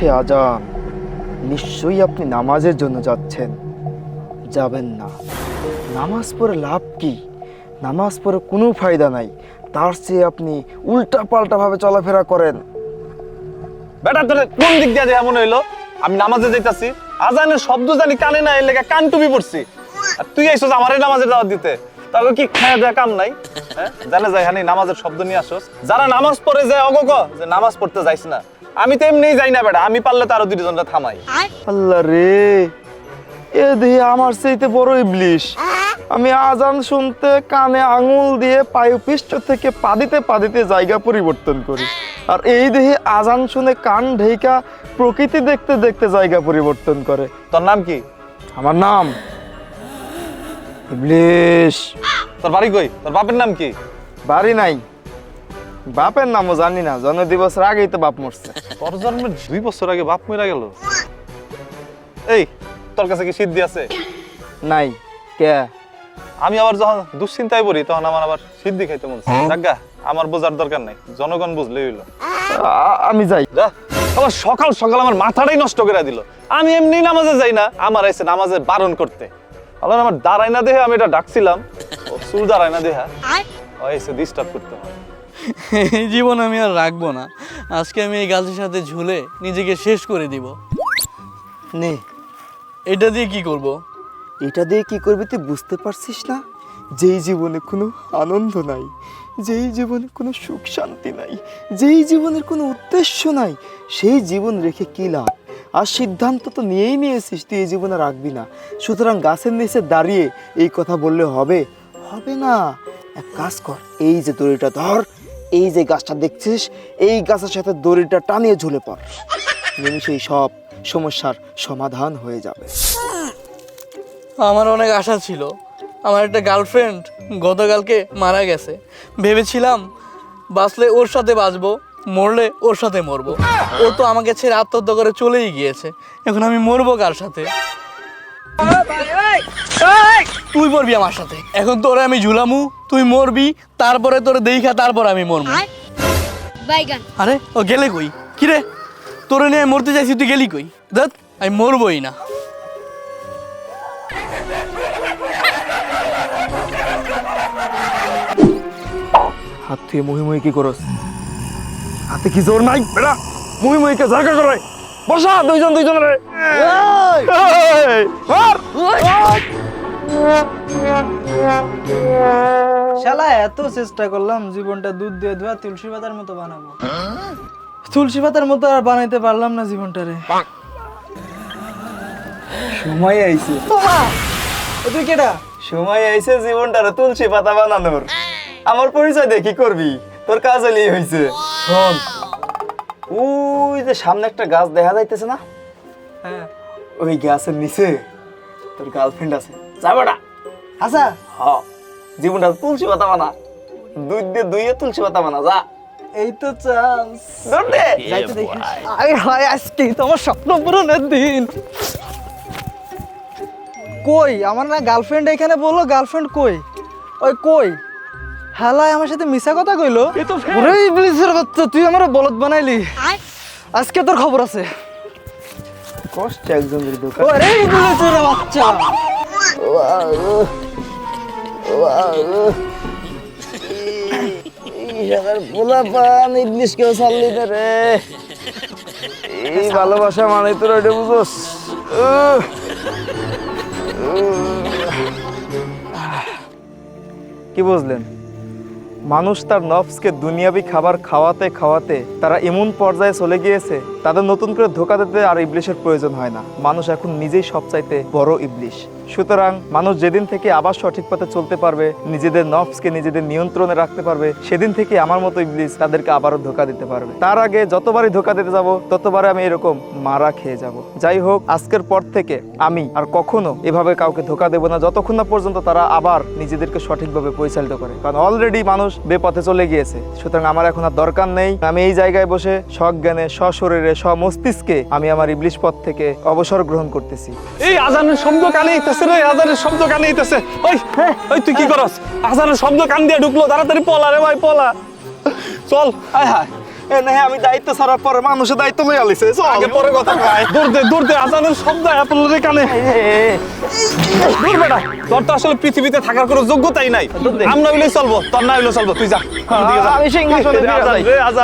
দিচ্ছে আজান, নিশ্চয়ই আপনি নামাজের জন্য যাচ্ছেন। যাবেন না। নামাজ পড়ে লাভ কি? নামাজ পড়ে কোনো ফায়দা নাই। তার চেয়ে আপনি উল্টা পাল্টা ভাবে চলাফেরা করেন। বেটা তোর কোন দিক দিয়ে যে এমন হইলো? আমি নামাজে যাইতাছি, আজানের শব্দ জানি কানে না, এর লেগে কান টুপি পড়ছি, আর তুই আইছস আমারে নামাজের দাওয়াত দিতে। তাহলে কি খায়া দেয়া কাম নাই? হ্যাঁ, জানে যাই হানি নামাজের শব্দ নিয়ে আসছস। যারা নামাজ পড়ে যায় অগক যে নামাজ পড়তে যাইস না, আমি তো এমনিই যাই না বেটা। আমি পারলে তো আরো দুইজনটা থামাই। আল্লাহ রে, এ দেহে আমার চাইতে বড় ইবলিশ। আমি আজান শুনতে কানে আঙুল দিয়ে পায়ুপৃষ্ঠ থেকে পাদিতে পাদিতে জায়গা পরিবর্তন করি, আর এই দেহে আজান শুনে কান ঢেকা প্রকৃতি দেখতে দেখতে জায়গা পরিবর্তন করে। তোর নাম কি? আমার নাম ইবলিশ। তোর বাড়ি কই? তোর বাপের নাম কি? বাড়ি নাই, বাপের নামও জানি না। জন্ম 2 বছর আগেই তো বাপ মরছে। তোর জন্মের 2 বছর আগে বাপ মরে গেল? এই, তোর কাছে কি সিদ্ধি আছে? নাই। কে? আমি আবার যখন দুশ্চিন্তায় পড়ি তখন আমার আবার সিদ্ধি খাইতে মন চায়। জাগা, আমার বোঝার দরকার নাই, জনগণ বুঝলেই হইলো। আমি যাই। যা। আবার সকাল সকাল আমার মাথাটাই নষ্ট করে দিল। আমি এমনি নামাজে যাই না, আমার এসে নামাজে বারণ করতে। আল্লাহ, আমার দাঁড়াই না দেহে আমি এটা ডাকছিলাম, ও চুল দাঁড়ায় না দেহা ও এসে ডিস্টার্ব করতে হয়। এই জীবন আমি আর রাখবো না। আজকে আমি এই গাছের সাথে ঝুলে নিজেকে শেষ করে দিব। নে, এটা দিয়ে কি করব? এটা দিয়ে কি করবি তুই বুঝতে পারছিস না? যেই জীবনে কোনো আনন্দ নাই, যেই জীবনে কোনো সুখ শান্তি নাই, যেই জীবনের কোনো উদ্দেশ্য নাই, সেই জীবন রেখে কি লাভ? আর সিদ্ধান্ত তো নিয়েই নিয়েছিস তুই এই জীবনে রাখবি না। সুতরাং গাছের নিচে দাঁড়িয়ে এই কথা বললে হবে? হবে না। এক কাজ কর, এই যে দড়িটা ধর, এই যে গাছটা দেখছিস, এই গাছের সাথে দড়িটা টানিয়ে ঝুলে পড়। নিমিষেই সব সমস্যার সমাধান হয়ে যাবে। আমার অনেক আশা ছিল। আমার একটা গার্লফ্রেন্ড গতকালকে মারা গেছে। ভেবেছিলাম বাঁচলে ওর সাথে বাঁচবো, মরলে ওর সাথে মরবো। ও তো আমাকে ছেড়ে আত্মহত্যা করে চলেই গিয়েছে। এখন আমি মরবো কার সাথে? তুই মরবি আমার সাথে। এখন তোরে আমি ঝুলামু, তুই মরবি, তারপরে তোরে দেখা, তারপর আমি মরবো। আরে ও গেলে কই? কিরে, তোরে নিয়ে মরতে চাইছি, তুই গেলি কই? দেখ, আমি মরবই না। হাত থেকে মুহি কি করস? হাতে কি জোর নাই বেটা? মুহিকে জায়গা করে বসা, দুইজনের। শালা এত চেষ্টা করলাম জীবনটা দুধ দিয়ে ধোয়া তুলসী পাতার মতো বানাবো, তুলসী পাতার মতো আর বানাইতে পারলাম না জীবনটারে। সময় আইছে। তুই কেডা? সময় আইছে জীবনটারে তুলসী পাতা বানানোর। আমার পরিচয় দিয়ে কি করবি? তোর কাজ হলেই হয়েছে। শোন, ওই যে সামনে একটা গাছ দেখা যাইতেছে না? হ্যাঁ। ওই গাছের নিচে তোর গার্লফ্রেন্ড আছে। যাবেটা? আচ্ছা, হ্যাঁ, জীবনটা তুলসী পাতা বানা। দুধ দিয়ে দুইয়ে তুলসী পাতা বানা। যা, এই তো চান্স। দৌড় দে। যাইতে দেখি। আরে হায়, আজকে তো আমার স্বপ্ন পূরণের দিন। কই আমার না গার্লফ্রেন্ড এখানে বললো, গার্লফ্রেন্ড কই? ওই কই? হালাই আমার সাথে মিছা কথা কইলো। ওরে ইবলিসের বাচ্চা, তুই আমারে বলদ বানাইলি। আজকে তোর খবর আছে। কষ্ট একজনের দোকান। ওরে ইবলিসের বাচ্চা। এই ভালোবাসা মানে তোর ওইটা বুঝোস? কি বুঝলেন? মানুষ তার নফসকে দুনিয়াবি খাবার খাওয়াতে খাওয়াতে তারা এমন পর্যায়ে চলে গিয়েছে, তাদের নতুন করে ধোঁকা দিতে আর ইবলিশের প্রয়োজন হয় না। মানুষ এখন নিজেই সবচাইতে বড় ইবলিশ। সুতরাং মানুষ যেদিন থেকে আবার সঠিক পথে চলতে পারবে, নিজেদের নফসকে নিজেদের নিয়ন্ত্রণে রাখতে পারবে, সেদিন থেকে আমার মতো ইবলিশ তাদেরকে আবারও ধোঁকা দিতে পারবে। তার আগে যতবারই ধোঁকা দিতে যাব, ততবারই আমি এরকম মারা খেয়ে যাব। যাই হোক, আজকের পর থেকে আমি আর কখনো এভাবে কাউকে ধোঁকা দেব না, যতক্ষণ না পর্যন্ত তারা আবার নিজেদেরকে সঠিকভাবে পরিচালিত করে। কারণ অলরেডি মানুষ বেপথে চলে গিয়েছে। সুতরাং আমার এখন আর দরকার নেই। আমি এই জায়গায় বসে সজ্ঞানে, সশরীরে, স্বমস্তিষ্কে আমি আমার ইবলিশ পথ থেকে অবসর গ্রহণ করতেছি। এই আজানের শব্দ কানে আইতেছে রে, আজানের শব্দ কানে আইতেছে। ওই ওই তুই কি করস? আজানের শব্দ কান দিয়ে ঢুকলো, তাড়াতাড়ি পলা রে ভাই, পলা। চল। আয় হায়, আমি দায়িত্ব ছাড়ার পরে মানুষের দায়িত্ব লই আলিছে আগে পরে কথা কয় দূর দে আজানের শব্দ আপনাদের কানে দূর বেটা তোর তো আসলে পৃথিবীতে থাকার কোনো যোগ্যতাই নাই আমরা হইলেই চলবো তোর না হইলেও চলবো তুই যা আমি সিংহাসনে ফিরে যাই। আজান